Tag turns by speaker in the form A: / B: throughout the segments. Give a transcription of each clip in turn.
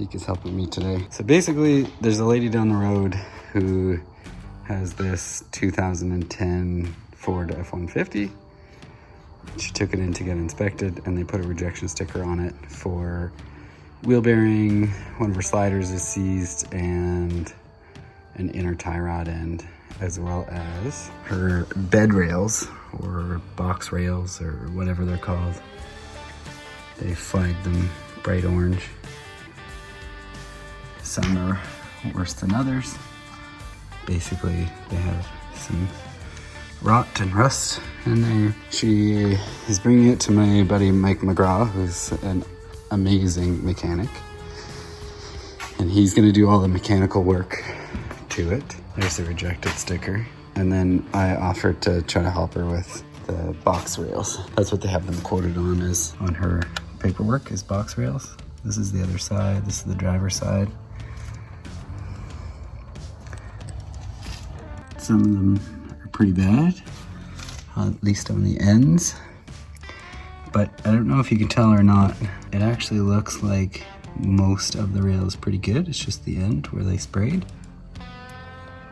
A: Tikka's helping me today. So basically, there's a lady down the road who has this 2010 Ford F-150. She took it in to get inspected, and they put a rejection sticker on it for wheel bearing. One of her sliders is seized, and an inner tie rod end, as well as her bed rails or box rails or whatever they're called. They flagged them bright orange. Some are worse than others. Basically, they have some rot and rust in there. She is bringing it to my buddy Mike McGraw, who's an amazing mechanic, and he's gonna do all the mechanical work to it. There's the rejected sticker. And then I offered to try to help her with the box rails. That's what they have them quoted on, is on her paperwork, is box rails. This is the other side, this is the driver's side. Some of them are pretty bad, at least on the ends. But I don't know if you can tell or not, it actually looks like most of the rail is pretty good. It's just the end where they sprayed.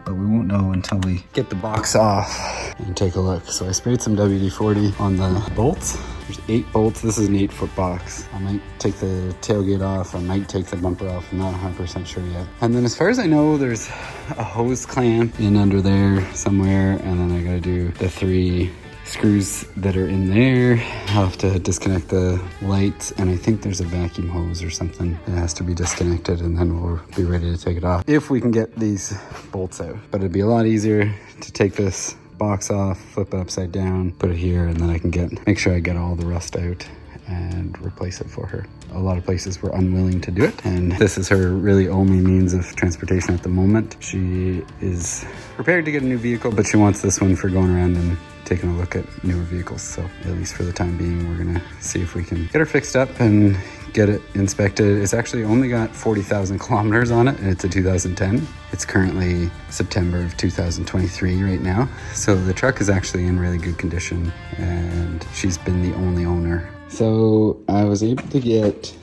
A: But we won't know until we get the box off and take a look. So I sprayed some WD-40 on the bolts. There's 8 bolts. This is an 8-foot box. I might take the tailgate off. I might take the bumper off. I'm not 100% sure yet. And then as far as I know, there's a hose clamp in under there somewhere. And then I gotta do the 3 screws that are in there. I'll have to disconnect the lights, and I think there's a vacuum hose or something that has to be disconnected, and then we'll be ready to take it off if we can get these bolts out. But it'd be a lot easier to take this box off, flip it upside down, put it here, and then I can make sure I get all the rust out and replace it for her. A lot of places were unwilling to do it, and this is her really only means of transportation at the moment. She is prepared to get a new vehicle, but she wants this one for going around and taking a look at newer vehicles. So at least for the time being, we're gonna see if we can get her fixed up and get it inspected. It's actually only got 40,000 kilometers on it, and it's a 2010. It's currently September of 2023 right now. So the truck is actually in really good condition, and she's been the only owner. So I was able to get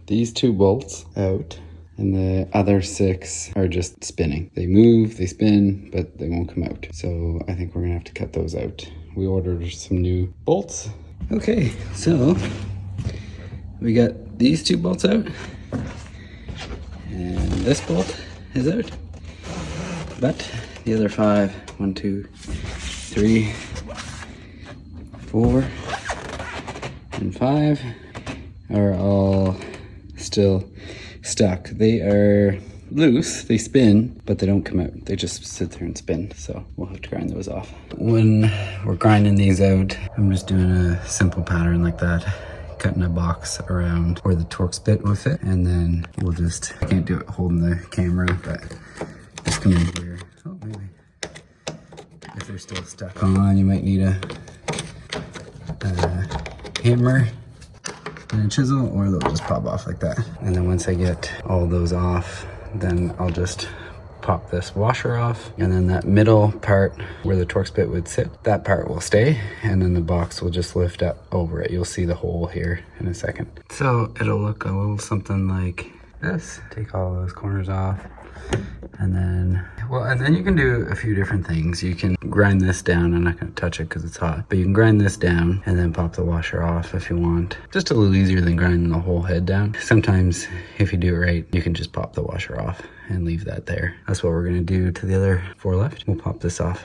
A: these 2 bolts out, and the other 6 are just spinning. They move, they spin, but they won't come out. So I think we're gonna have to cut those out. We ordered some new bolts. Okay, so we got these 2 bolts out, and this bolt is out. But the other 5, 1, 2, 3, 4, and 5 are all still stuck. They are loose, they spin, but they don't come out. They just sit there and spin, so we'll have to grind those off. When we're grinding these out, I'm just doing a simple pattern like that, cutting a box around where the Torx bit will fit, and then we'll just, I can't do it holding the camera, but just come in here. Oh, maybe. If they're still stuck on, you might need a hammer and a chisel, or they'll just pop off like that. And then once I get all those off, then I'll just pop this washer off, and then that middle part where the Torx bit would sit, that part will stay, and then the box will just lift up over it. You'll see the hole here in a second. So it'll look a little something like this. Take all those corners off, and then, well, and then you can do a few different things. You can grind this down. I'm not going to touch it because it's hot, but you can grind this down and then pop the washer off if you want. Just a little easier than grinding the whole head down. Sometimes if you do it right, you can just pop the washer off and leave that there. That's what we're going to do to the other 4 left. We'll pop this off,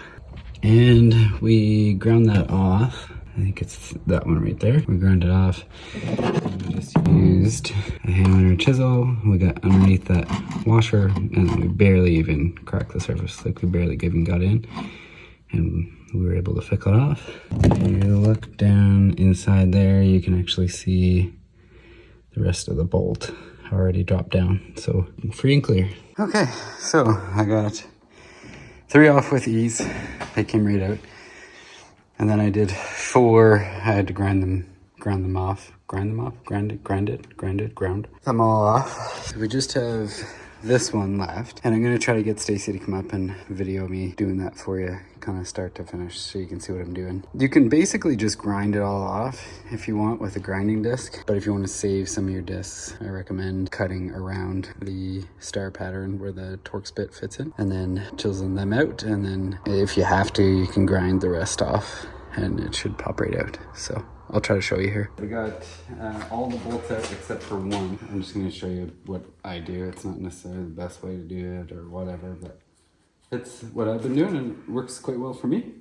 A: and we ground that off. I think it's that one right there. We ground it off. We just used a hammer and a chisel. We got underneath that washer, and we barely even cracked the surface. Like, we barely even got in, and we were able to fix it off. If you look down inside there, you can actually see the rest of the bolt already dropped down. So free and clear. Okay, so I got 3 off with ease. They came right out. And then I did 4. I had to grind them off. Ground them all off. So we just have this one left, and I'm gonna try to get Stacy to come up and video me doing that for you, kind of start to finish, so you can see what I'm doing. You can basically just grind it all off if you want with a grinding disc, but if you want to save some of your discs, I recommend cutting around the star pattern where the Torx bit fits in, and then chiseling them out, and then if you have to, you can grind the rest off, and it should pop right out. So I'll try to show you here. We got all the bolts out except for one. I'm just gonna show you what I do. It's not necessarily the best way to do it or whatever, but it's what I've been doing and it works quite well for me.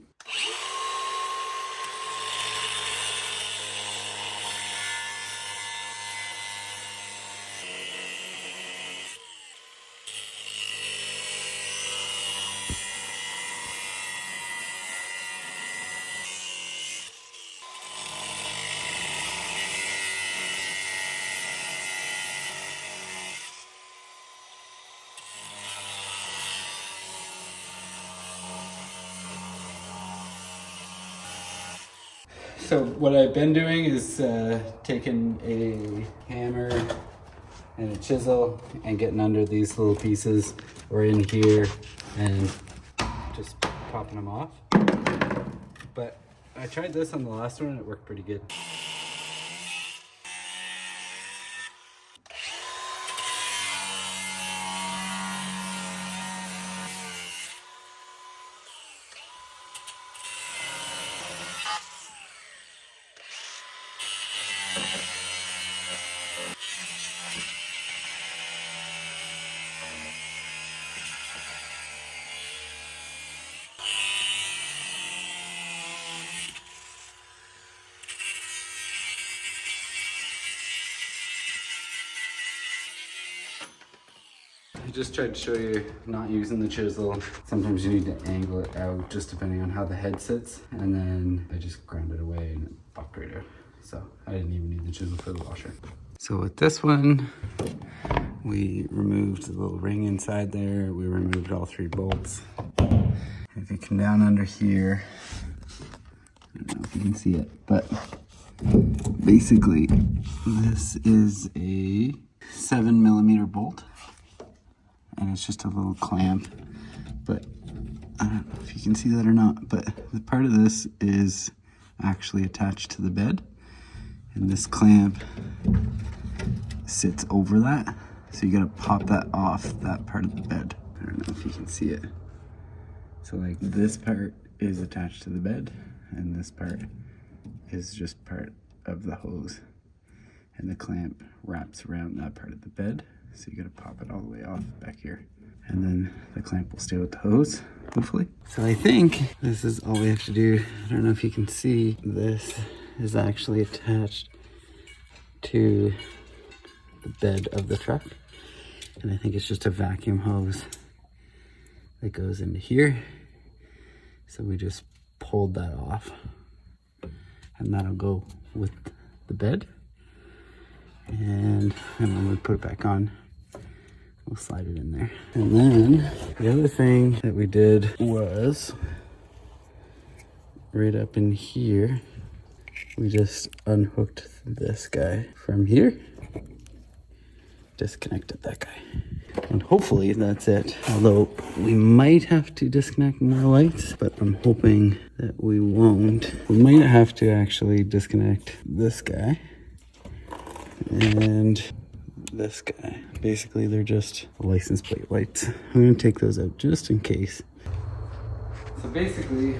A: So what I've been doing is taking a hammer and a chisel and getting under these little pieces or in here and just popping them off. But I tried this on the last one and it worked pretty good. I just tried to show you not using the chisel. Sometimes you need to angle it out just depending on how the head sits. And then I just ground it away and it popped right out. So I didn't even need the chisel for the washer. So with this one, we removed the little ring inside there. We removed all 3 bolts. If you come down under here, I don't know if you can see it, but basically this is a 7mm bolt. And it's just a little clamp, but I don't know if you can see that or not, but the part of this is actually attached to the bed, and this clamp sits over that, so you gotta pop that off that part of the bed. I don't know if you can see it. So like this part is attached to the bed, and this part is just part of the hose, and the clamp wraps around that part of the bed. So you gotta pop it all the way off back here. And then the clamp will stay with the hose, hopefully. So I think this is all we have to do. I don't know if you can see, this is actually attached to the bed of the truck. And I think it's just a vacuum hose that goes into here. So we just pulled that off, and that'll go with the bed. And then we put it back on, we'll slide it in there. And then the other thing that we did was right up in here, we just unhooked this guy from here, disconnected that guy. And hopefully that's it. Although we might have to disconnect more lights, but I'm hoping that we won't. We might have to actually disconnect this guy and this guy. Basically, they're just license plate lights. I'm gonna take those out just in case. So basically,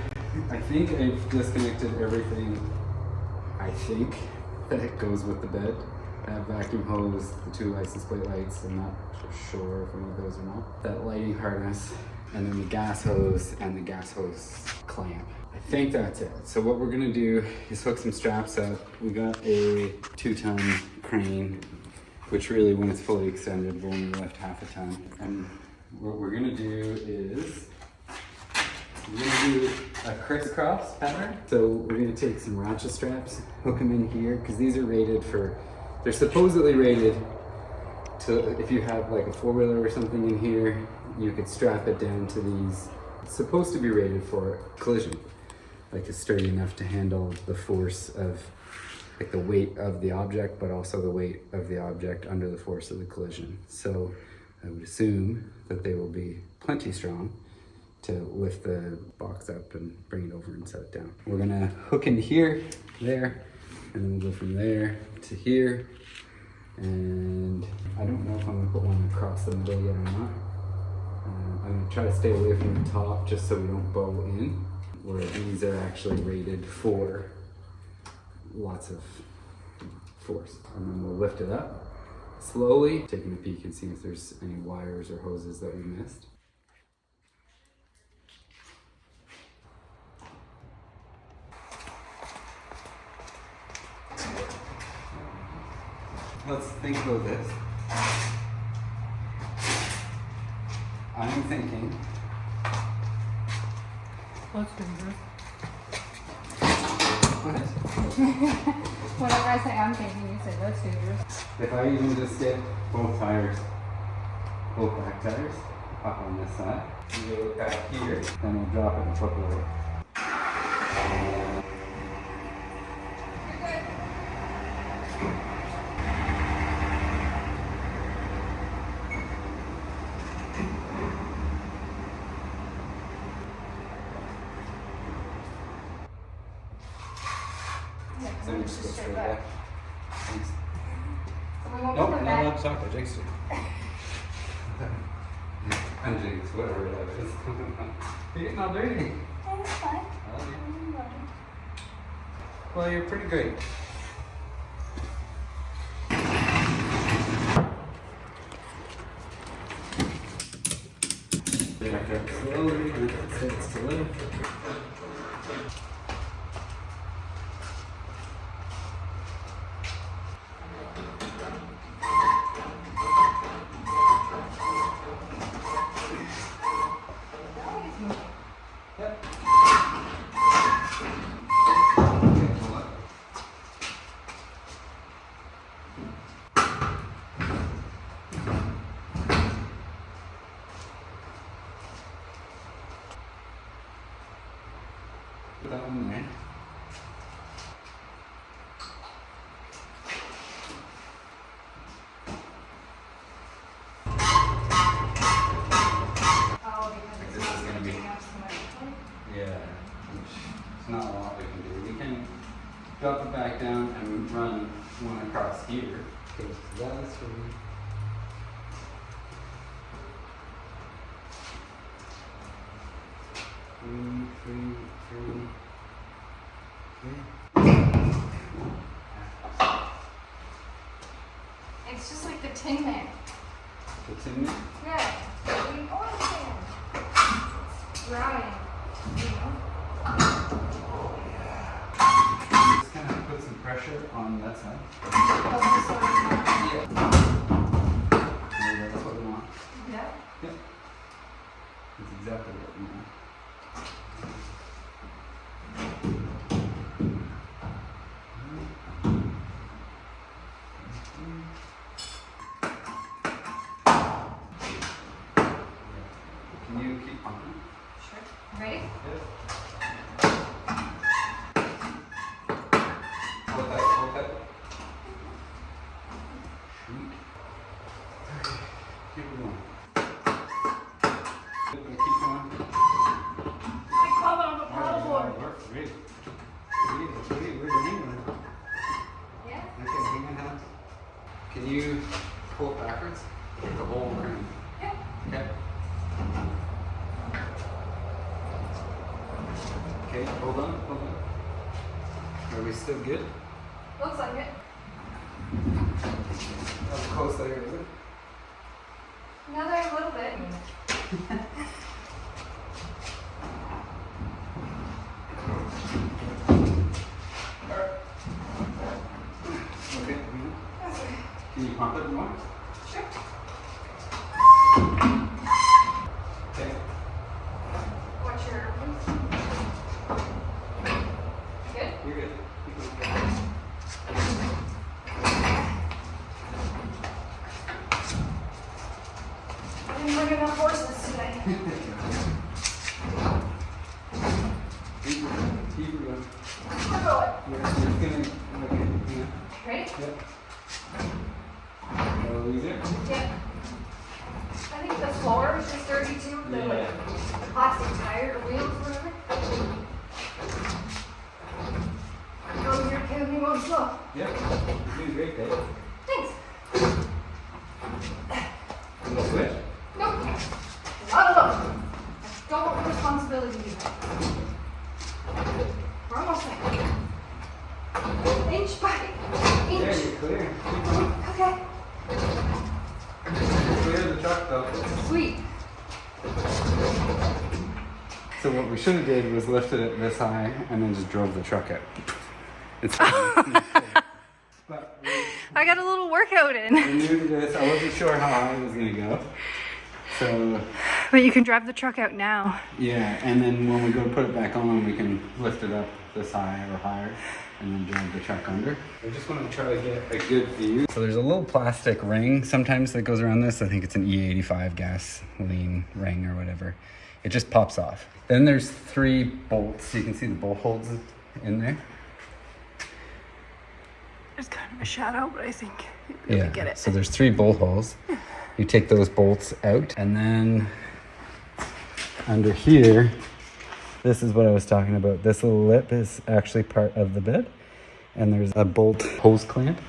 A: I think I've disconnected everything. I think that it goes with the bed. That vacuum hose, the 2 license plate lights, I'm not sure if I want those or not. That lighting harness, and then the gas hose and the gas hose clamp. I think that's it. So what we're gonna do is hook some straps up. We got a 2-ton crane, which really, when it's fully extended, will only lift half a ton. And what we're gonna do is, we're gonna do a crisscross pattern. So we're gonna take some ratchet straps, hook them in here, because these are rated for, they're supposedly rated to, if you have like a 4-wheeler or something in here, you could strap it down to these. It's supposed to be rated for collision. Like it's sturdy enough to handle the force of, like the weight of the object, but also the weight of the object under the force of the collision. So I would assume that they will be plenty strong to lift the box up and bring it over and set it down. We're gonna hook in here, there, and then we'll go from there to here. And I don't know if I'm gonna put one across the middle yet or not. I'm gonna try to stay away from the top just so we don't bow in, where these are actually rated for lots of force. And then we'll lift it up slowly, taking a peek and seeing if there's any wires or hoses that we missed. Let's think about this. I'm thinking.
B: That's dangerous.
A: What?
B: Whenever I say I'm thinking, you say that's dangerous.
A: If I even just get both tires, both back tires, up on this side, and go back here, then we'll drop it and flip it over. So we just go straight back. Thanks.
B: So we won't
A: Nope,
B: put
A: I'm
B: them
A: not allowed
B: back.
A: to talk, I jinxed it. I'm jinxed, whatever that is. You're getting all dirty.
B: That's fine.
A: I love you. Well, you're pretty great. Back up slowly, and it sits to lift. Yep. Put that one there.
B: Oh, because it's
A: This is gonna be-
B: big enough so much.
A: Yeah, which is not a lot we can do. We can drop it back down and run one across here. Because that's for me.
B: It's just like the Tin Man.
A: It's in there.
B: Yeah. The oil can. It's drying. You know?
A: Just kind of put some pressure on that side.
B: Oh, this one.
A: Yeah. There you go, that's what we want.
B: Yeah.
A: Yep. That's exactly what we want. Can you keep pumping?
B: Sure. Ready?
A: Yes. Hold tight, hold tight. Sweet. Keep it going. Keep going.
B: I call it on the paddleboard.
A: Works, great. Sweet, we're doing it.
B: Yeah.
A: Okay, hang on, hands. Can you pull it backwards? The whole room.
B: Yeah.
A: Okay. Okay, hold on, hold on. Are we still good?
B: Looks like it.
A: How close there is it?
B: Another little bit.
A: Okay. Can you pump it more?
B: Sure.
A: Okay.
B: Watch your arms. Good?
A: You're good. Keep going.
B: I didn't bring enough horses today.
A: Keep it going.
B: I'll go it.
A: You're gonna, okay, yeah.
B: Ready?
A: Yep. A little easier.
B: Yeah. tire or wheels or whatever. Oh, you're killing me more slow.
A: Yeah, you're doing great, Dave.
B: Thanks.
A: You want to switch?
B: Nope. Not alone. I don't want the responsibility here. We're almost there. Inch by inch.
A: Yeah, you're clear. Keep going.
B: Okay.
A: Clear the truck though.
B: Sweet.
A: So what we should have did was lifted it this high and then just drove the truck out. It's fine. But
B: I got a little workout in.
A: we're new to this. I wasn't sure how high it was gonna go. So
B: But you can drive the truck out now.
A: yeah, and then when we go to put it back on, we can lift it up this high or higher and then drive the truck under. I just want to try to get a good view. So there's a little plastic ring sometimes that goes around this. I think it's an E85 gasoline ring or whatever. It just pops off. Then there's 3 bolts. You can see the bolt holes in there.
B: There's kind of a shadow, but I think you'll be able to get it.
A: So there's 3 bolt holes. You take those bolts out, and then under here, this is what I was talking about. This little lip is actually part of the bed, and there's a bolt hose clamp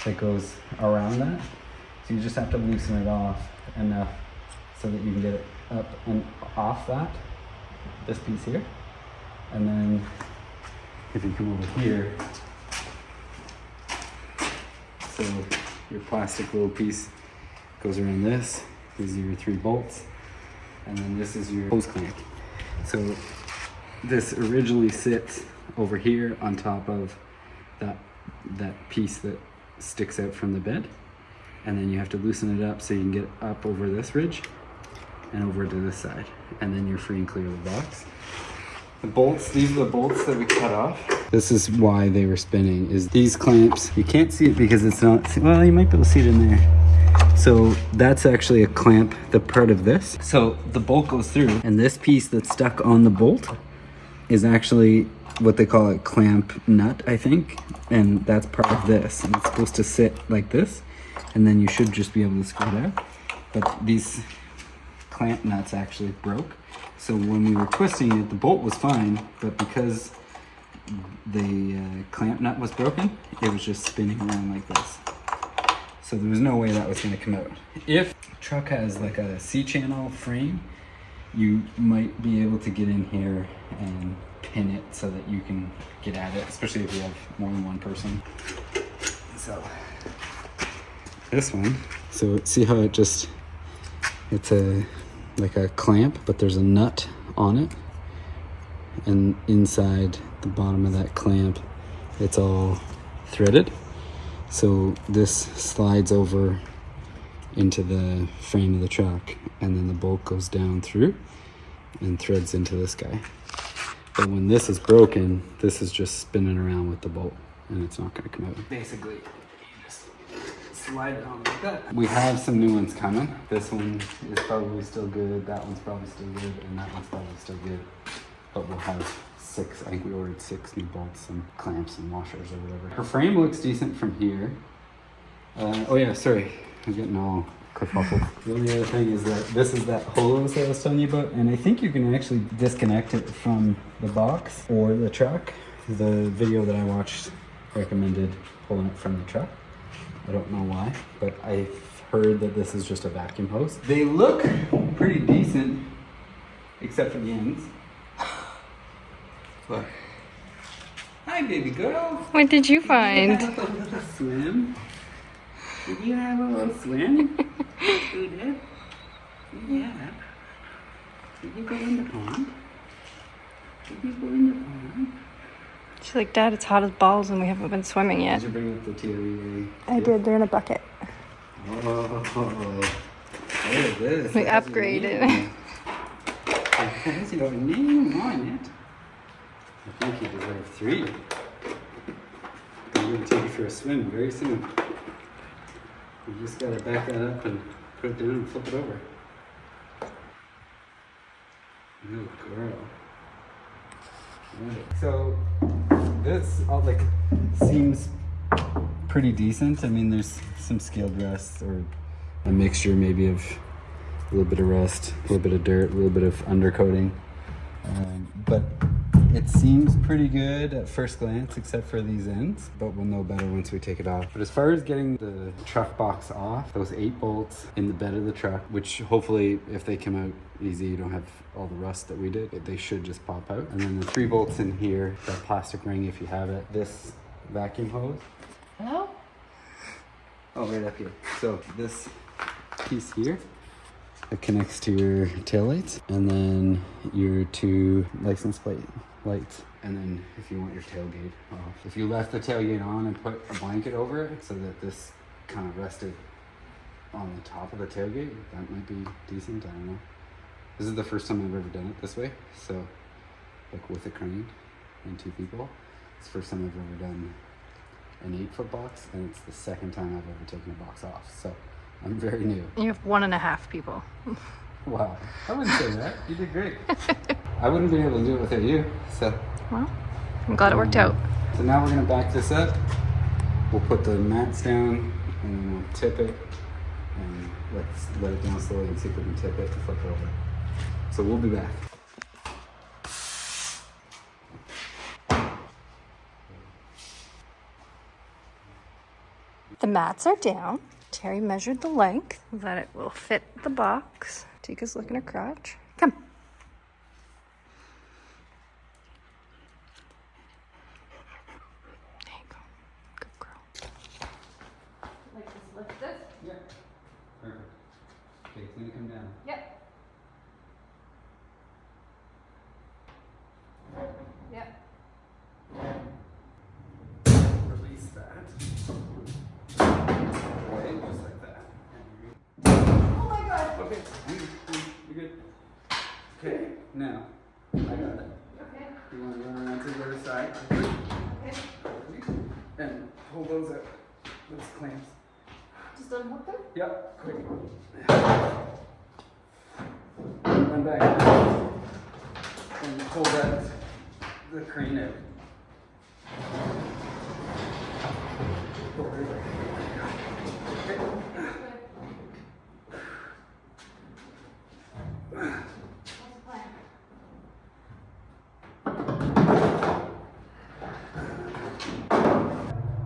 A: that goes around that. So you just have to loosen it off enough so that you can get it up and off that, this piece here. And then if you come over here, so your plastic little piece goes around this. These are your 3 bolts. And then this is your hose clamp. So this originally sits over here on top of that piece that sticks out from the bed. And then you have to loosen it up so you can get up over this ridge and over to this side. And then you're free and clear of the box. The bolts, these are the bolts that we cut off. This is why they were spinning, is these clamps. You can't see it because it's not, well, you might be able to see it in there. So that's actually a clamp, the part of this. So the bolt goes through, and this piece that's stuck on the bolt is actually what they call a clamp nut, I think. And that's part of this. And it's supposed to sit like this, and then you should just be able to screw it out. But these clamp nuts actually broke. So when we were twisting it, the bolt was fine, but because the clamp nut was broken, it was just spinning around like this. So there was no way that was going to come out. If the truck has like a C-channel frame, you might be able to get in here and pin it so that you can get at it, especially if you have more than one person. So this one, so see how it just, it's like a clamp, but there's a nut on it, and inside the bottom of that clamp, it's all threaded. So this slides over into the frame of the truck, and then the bolt goes down through and threads into this guy. But when this is broken, this is just spinning around with the bolt, and it's not going to come out. Basically, you just slide it on like that. We have some new ones coming. This one is probably still good, that one's probably still good, and that one's probably still good. But we'll have 6, I think we ordered 6 new bolts and clamps and washers or whatever. Her frame looks decent from here. Oh yeah, sorry, I'm getting all kerfuffled. The only other thing is that this is that hose that I was telling you about, and I think you can actually disconnect it from the box or the truck. The video that I watched recommended pulling it from the truck. I don't know why, but I've heard that this is just a vacuum hose. They look pretty decent, except for the ends. Look. Hi, baby girl.
B: What did you find?
A: Did you have a little swim? Did you have a little swim? You did? Yeah. Did you go in the pond? Did you go in the pond?
B: She's like, Dad, it's hot as balls and we haven't been swimming yet.
A: Did you bring up the TOEA?
B: I did. They're in a bucket.
A: Oh, look at this.
B: We upgraded.
A: It has your name on it. I think you deserve 3. I'm going to take you for a swim very soon. You just got to back that up and put it down and flip it over. Good girl. Right. So this seems pretty decent. I mean, there's some scaled rust or a mixture maybe of a little bit of rust, a little bit of dirt, a little bit of undercoating. But it seems pretty good at first glance, except for these ends, but we'll know better once we take it off. But as far as getting the truck box off, those 8 bolts in the bed of the truck, which hopefully if they come out easy, you don't have all the rust that we did, they should just pop out. And then the 3 bolts in here, that plastic ring if you have it, this vacuum hose.
B: Hello?
A: Oh, right up here. So this piece here, it connects to your taillights, and then your 2 license plate lights. And then if you want your tailgate off, if you left the tailgate on and put a blanket over it so that this kind of rested on the top of the tailgate, that might be decent. I don't know. This is the first time I've ever done it this way, so like with a crane and 2 people. It's the first time I've ever done an 8-foot box, and it's the second time I've ever taken a box off, so I'm very new.
B: You have 1.5 people.
A: Wow, I wouldn't say that. You did great. I wouldn't be able to do it without you, so.
B: Well, I'm glad it worked out.
A: So now we're gonna back this up. We'll put the mats down, and then we'll tip it, and let's let it down slowly and see if we can tip it and flip it over. So we'll be back.
B: The mats are down. Terry measured the length that it will fit the box. Tikka's licking her crotch. Come. There you go. Good girl. Like this, lift this?
A: Yeah. Perfect. Okay, it's gonna come down.
B: Yep. Yep.
A: Release that. Okay, just like that.
B: Oh my god.
A: Okay, you're good. Okay, now, I got it.
B: Okay.
A: You want to run around to the other side?
B: Okay.
A: And hold those up, those clamps.
B: Just unhook them?
A: Yep, quick. Run back and pull the crane out. Over there. Okay.
B: What's the plan?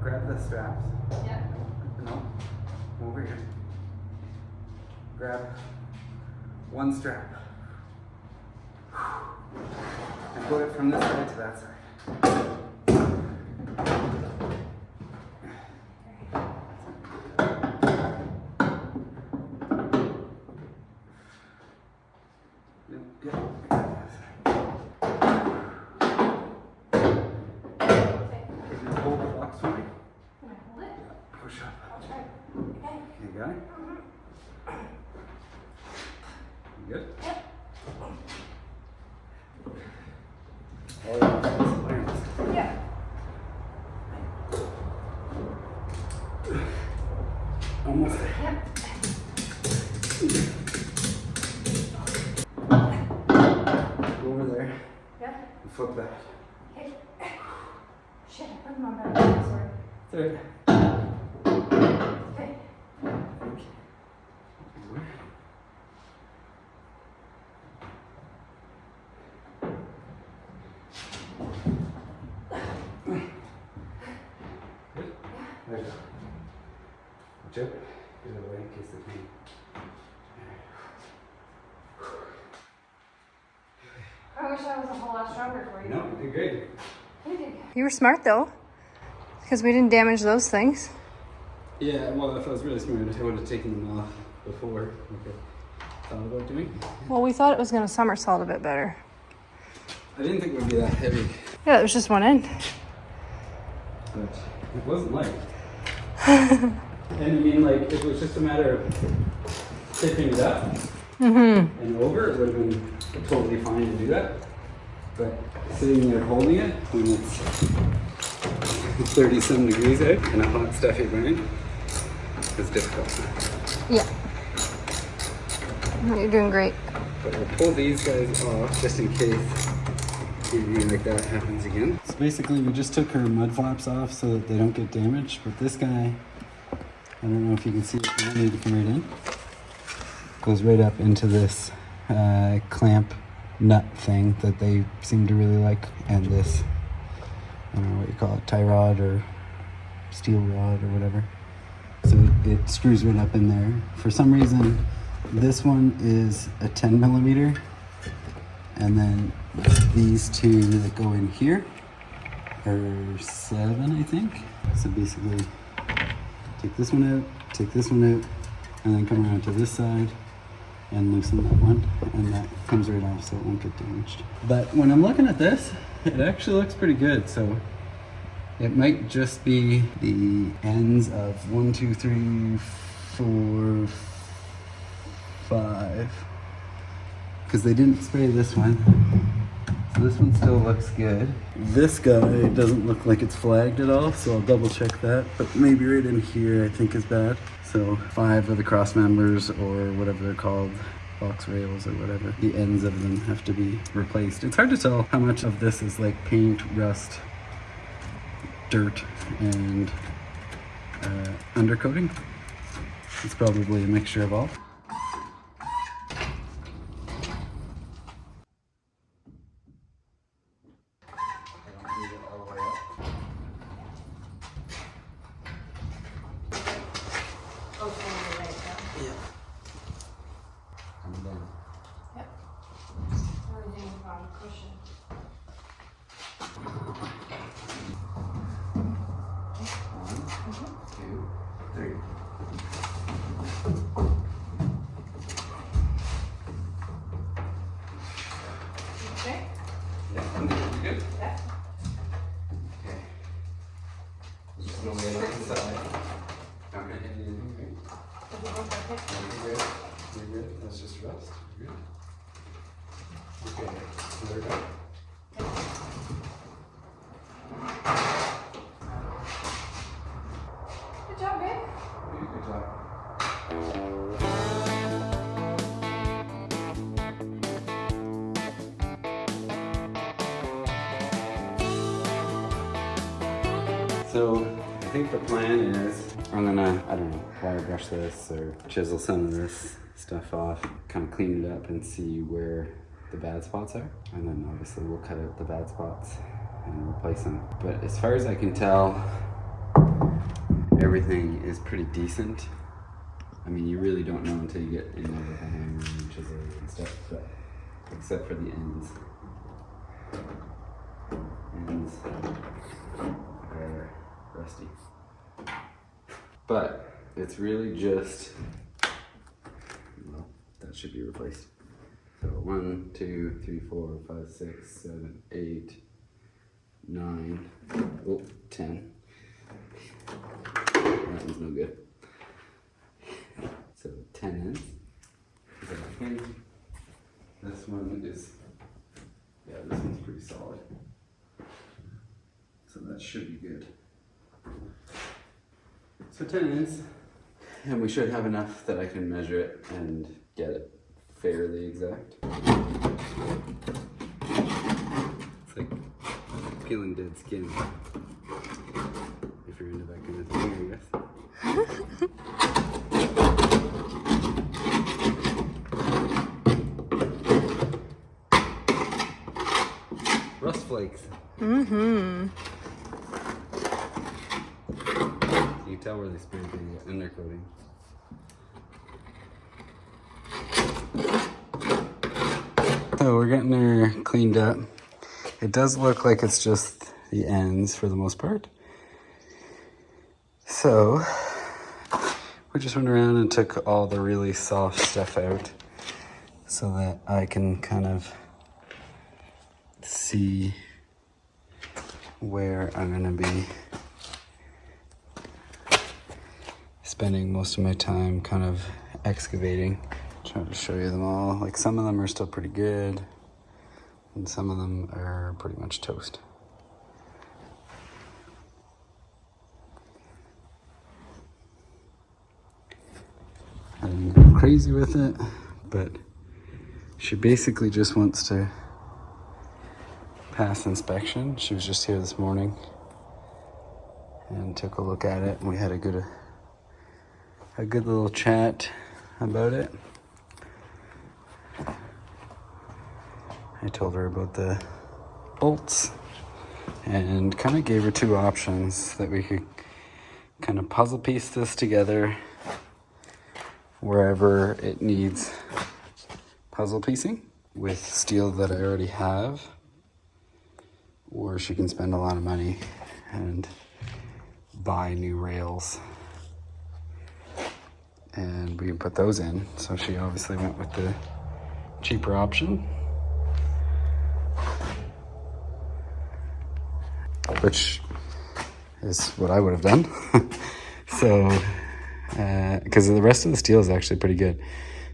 A: Grab the straps.
B: Yeah.
A: No, over here. Grab one strap. And put it from this side to that side. Yeah. Can you hold the box for me?
B: Can I hold it?
A: Yeah, push up.
B: I'll try. Okay.
A: You got it? You good?
B: Yep.
A: All right.
B: Yeah.
A: Almost there.
B: Yep.
A: Go over there
B: Yeah.
A: and flip that.
B: Okay. Shit, I put them on back. Sorry.
A: Third.
B: Okay.
A: Good? There you go. Watch out. Get away in case they can.
B: I wish I was a whole lot stronger for you.
A: No, you did great.
B: You were smart though, because we didn't damage those things.
A: Yeah, well, if I was really smart, I would have taken them off before. Okay. Thought about doing.
B: Well, we thought it was going to somersault a bit better.
A: I didn't think it would be that heavy,
B: Yeah, it was just one end.
A: but it wasn't light. And I mean, like, if it was just a matter of tipping it up and over, it would have been totally fine to do that. But sitting there holding it when it's 30-some degrees out in a hot, stuffy burn is difficult.
B: Yeah. You're doing great.
A: But we'll pull these guys off just in case anything like that happens again. So basically, we just took her mud flaps off so that they don't get damaged. But this guy, I don't know if you can see it, you don't need to come right in. Goes right up into this clamp nut thing that they seem to really like, and this, I don't know what you call it, tie rod or steel rod or whatever. So it screws right up in there. For some reason, this one is a 10 millimeter, and then these two that go in here are 7, I think. So basically, take this one out, take this one out, and then come around to this side and loosen that one, and that comes right off so it won't get damaged. But when I'm looking at this, it actually looks pretty good. So it might just be the ends of 1, 2, 3, 4, 5, because they didn't spray this one. So this one still looks good. This guy doesn't look like it's flagged at all, so I'll double check that. But maybe right in here I think is bad. So 5 of the cross members, or whatever they're called, box rails or whatever, the ends of them have to be replaced. It's hard to tell how much of this is like paint, rust, dirt, and undercoating. It's probably a mixture of all.
C: That's just rust. You're good. Okay, so there we go.
B: Good job, babe.
C: Good job.
A: So I think the plan is I'm gonna, I don't know, wire brush this or chisel some of this stuff off, kind of clean it up and see where the bad spots are. And then obviously we'll cut out the bad spots and replace them. But as far as I can tell, everything is pretty decent. I mean, you really don't know until you get in there with a hammer and chisel and stuff, but except for the ends. Ends are rusty. But it's really just, well, that should be replaced. So 1, 2, 3, 4, 5, 6, 7, 8, 9, 10. That one's no good. So 10 ends. So I think this one is, yeah, this one's pretty solid. So that should be good. So 10 ends, and we should have enough that I can measure it and get it fairly exact. It's like peeling dead skin, if you're into that kind of thing, I guess. Rust flakes.
B: Mm-hmm.
A: You can tell where they sprayed the undercoating. So we're getting her cleaned up. It does look like it's just the ends for the most part. So we just went around and took all the really soft stuff out so that I can kind of see where I'm gonna be spending most of my time kind of excavating. Trying to show you them all. Like, some of them are still pretty good and some of them are pretty much toast. I didn't go crazy with it, but she basically just wants to pass inspection. She was just here this morning and took a look at it, and we had a good little chat about it. I told her about the bolts and kind of gave her two options that we could kind of puzzle piece this together wherever it needs puzzle piecing with steel that I already have, or she can spend a lot of money and buy new rails and we can put those in. So she obviously went with the cheaper option, which is what I would have done. So, because the rest of the steel is actually pretty good.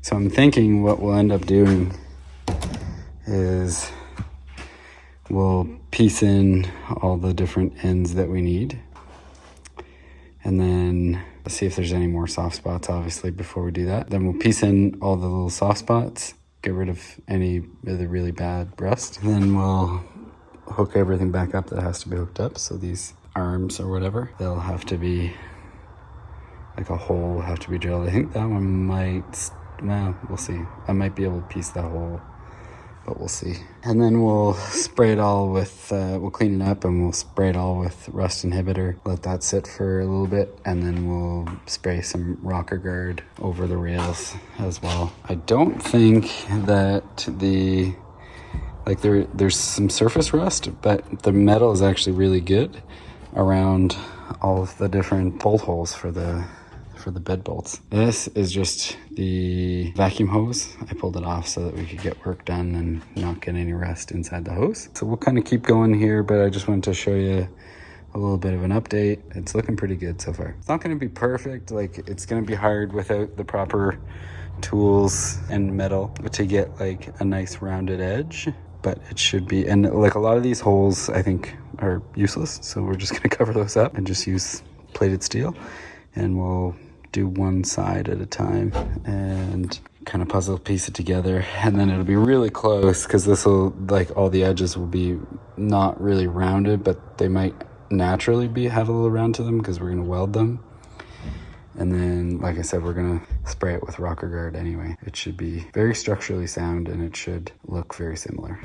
A: So I'm thinking what we'll end up doing is we'll piece in all the different ends that we need. And then see if there's any more soft spots, obviously, before we do that. Then we'll piece in all the little soft spots, get rid of any of the really bad rust. And then we'll hook everything back up that has to be hooked up. So these arms or whatever, they'll have to be, like a hole will have to be drilled. I think that one might, well, we'll see. I might be able to piece that hole, but we'll see. And then we'll spray it all with, we'll clean it up and we'll spray it all with rust inhibitor. Let that sit for a little bit, and then we'll spray some rocker guard over the rails as well. I don't think that the, like there's some surface rust, but the metal is actually really good around all of the different bolt holes for the bed bolts. This is just the vacuum hose. I pulled it off so that we could get work done and not get any rust inside the hose. So we'll kind of keep going here, but I just wanted to show you a little bit of an update. It's looking pretty good so far. It's not going to be perfect. Like, it's going to be hard without the proper tools and metal to get like a nice rounded edge, but it should be. And like a lot of these holes I think are useless, so we're just going to cover those up and just use plated steel, and we'll do one side at a time and kind of puzzle piece it together. And then it'll be really close, because this will, like, all the edges will be not really rounded, but they might naturally have a little round to them because we're going to weld them. And then, like I said, we're going to spray it with rocker guard anyway. It should be very structurally sound and it should look very similar.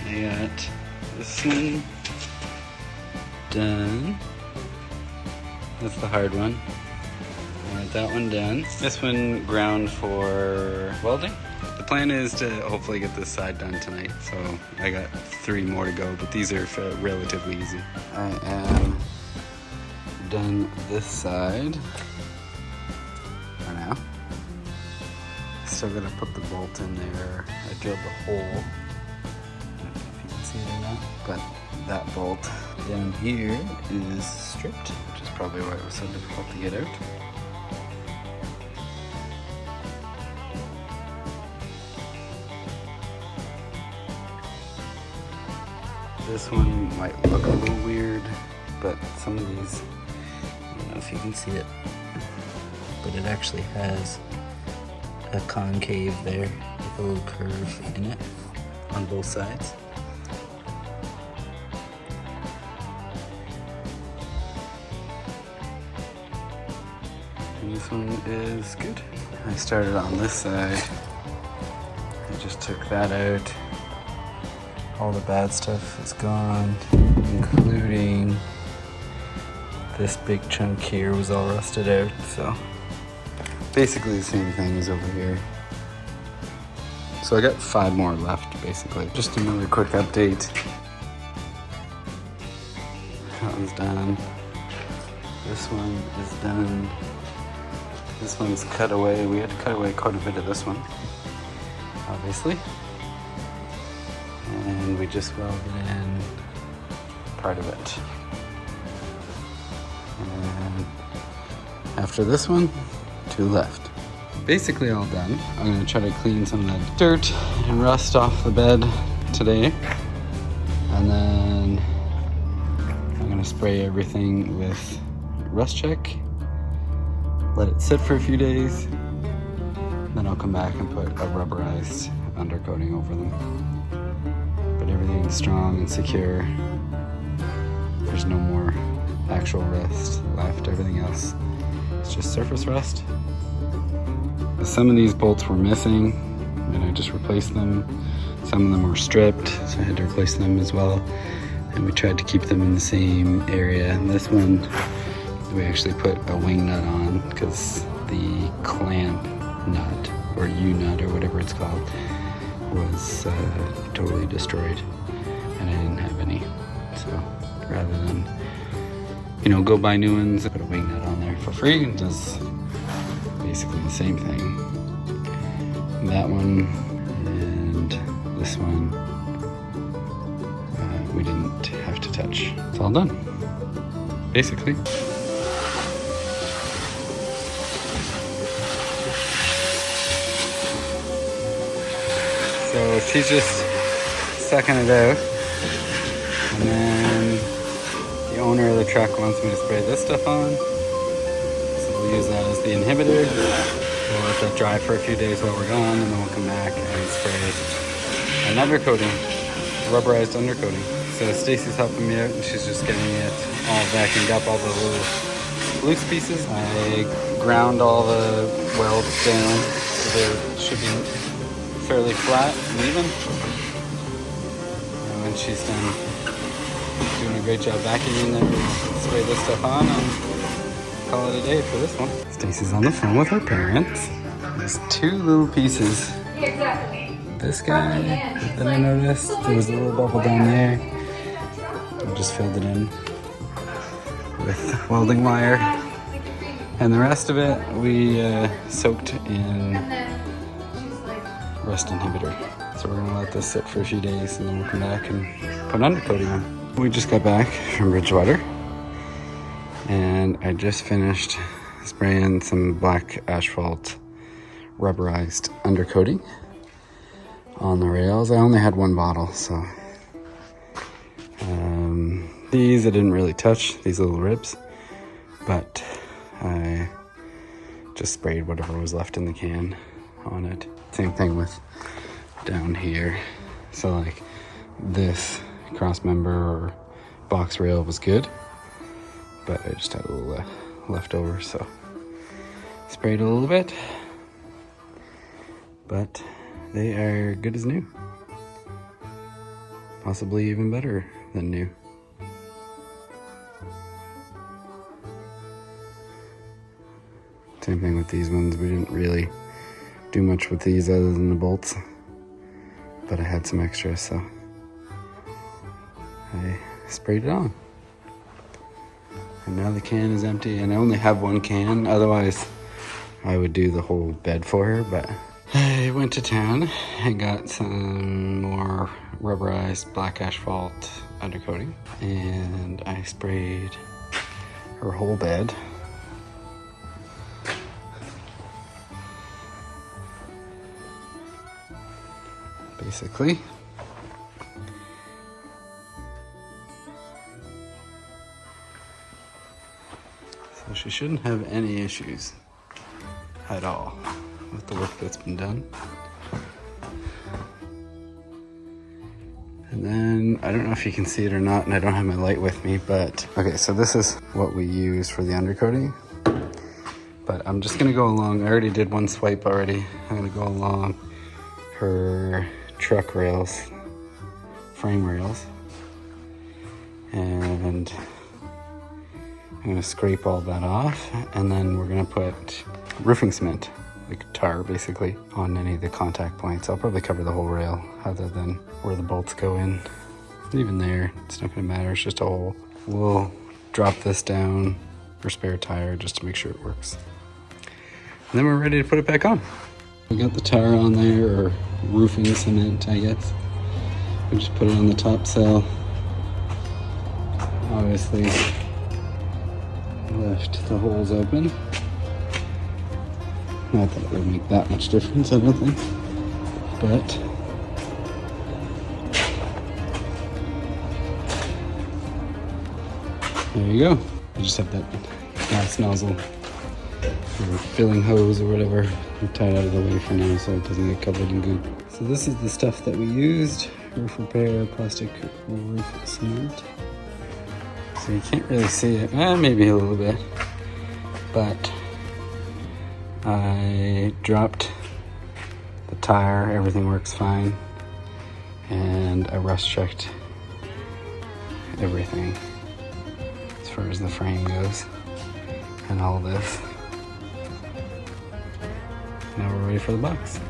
A: I got this one done. That's the hard one. I got that one done. This one ground for welding. The plan is to hopefully get this side done tonight, so I got 3 more to go, but these are relatively easy. I am done this side for now. Still gonna put the bolt in there. I drilled the hole. See it or not, but that bolt down here is stripped, which is probably why it was so difficult to get out. This one might look a little weird, but some of these, I don't know if you can see it, but it actually has a concave there with a little curve in it on both sides. And this one is good. I started on this side. I just took that out. All the bad stuff is gone, including this big chunk here was all rusted out. So basically the same thing as over here. So I got 5 more left, basically. Just another quick update. That one's done. This one is done. This one's cut away. We had to cut away quite a bit of this one, obviously. And we just welded in part of it. after this one, 2 left. Basically all done. I'm gonna try to clean some of the dirt and rust off the bed today. And then I'm gonna spray everything with Rust Check, let it sit for a few days, then I'll come back and put a rubberized undercoating over them. But everything's strong and secure. There's no more actual rust left. Everything else is just surface rust. Some of these bolts were missing and I just replaced them. Some of them were stripped, so I had to replace them as well. And we tried to keep them in the same area. And this one, we actually put a wing nut on because the clamp nut, or U-nut, or whatever it's called, was totally destroyed. And I didn't have any. So rather than, go buy new ones, I put a wing nut on there for free. It does basically the same thing. That one and this one, we didn't have to touch. It's all done, basically. So she's just sucking it out. And then the owner of the truck wants me to spray this stuff on. So we'll use that as the inhibitor. We'll let that dry for a few days while we're gone, and then we'll come back and spray an undercoating, rubberized undercoating. So Stacy's helping me out, and she's just getting it all vacuumed up, all the little loose pieces. I ground all the welds down so they should be fairly flat and even. And when she's done doing a great job vacuuming, then we'll spray this stuff on and call it a day for this one. Stacy's on the phone with her parents. There's 2 little pieces.
B: Yeah, exactly.
A: This guy that I noticed, there was a little bubble down there. I just filled it in with welding wire. And the rest of it we soaked in rust inhibitor. So we're gonna let this sit for a few days and then we'll come back and put undercoating on. We just got back from Bridgewater and I just finished spraying some black asphalt rubberized undercoating on the rails. I only had 1 bottle, so these I didn't really touch, these little ribs, but I just sprayed whatever was left in the can on it. Same thing with down here. So like this cross member or box rail was good, but I just had a little left over, so sprayed a little bit. But they are good as new. Possibly even better than new. Same thing with these ones. We didn't really do much with these other than the bolts, but I had some extra, so I sprayed it on. And now the can is empty, and I only have 1 can. Otherwise, I would do the whole bed for her, but I went to town and got some more rubberized black asphalt undercoating, and I sprayed her whole bed. Basically. So she shouldn't have any issues at all with the work that's been done. And then, I don't know if you can see it or not, and I don't have my light with me, but okay, so this is what we use for the undercoating. But I'm just gonna go along, I already did 1 swipe already. I'm gonna go along her truck rails, frame rails, and I'm gonna scrape all that off, and then we're gonna put roofing cement, like tar basically, on any of the contact points. I'll probably cover the whole rail other than where the bolts go in. Even there, it's not gonna matter, it's just a hole. We'll drop this down for spare tire just to make sure it works. And then we're ready to put it back on. We got the tar on there, or roofing cement, I guess. We just put it on the top cell. Obviously, left the holes open. Not that it would make that much difference, I don't think. But there you go. I just have that gas nozzle or filling hose or whatever tied out of the way for now so it doesn't get covered in goop. So this is the stuff that we used. Roof repair, plastic roof cement. So you can't really see it, maybe a little bit, but I dropped the tire, everything works fine, and I rust checked everything as far as the frame goes and all this. Now we're ready for the box.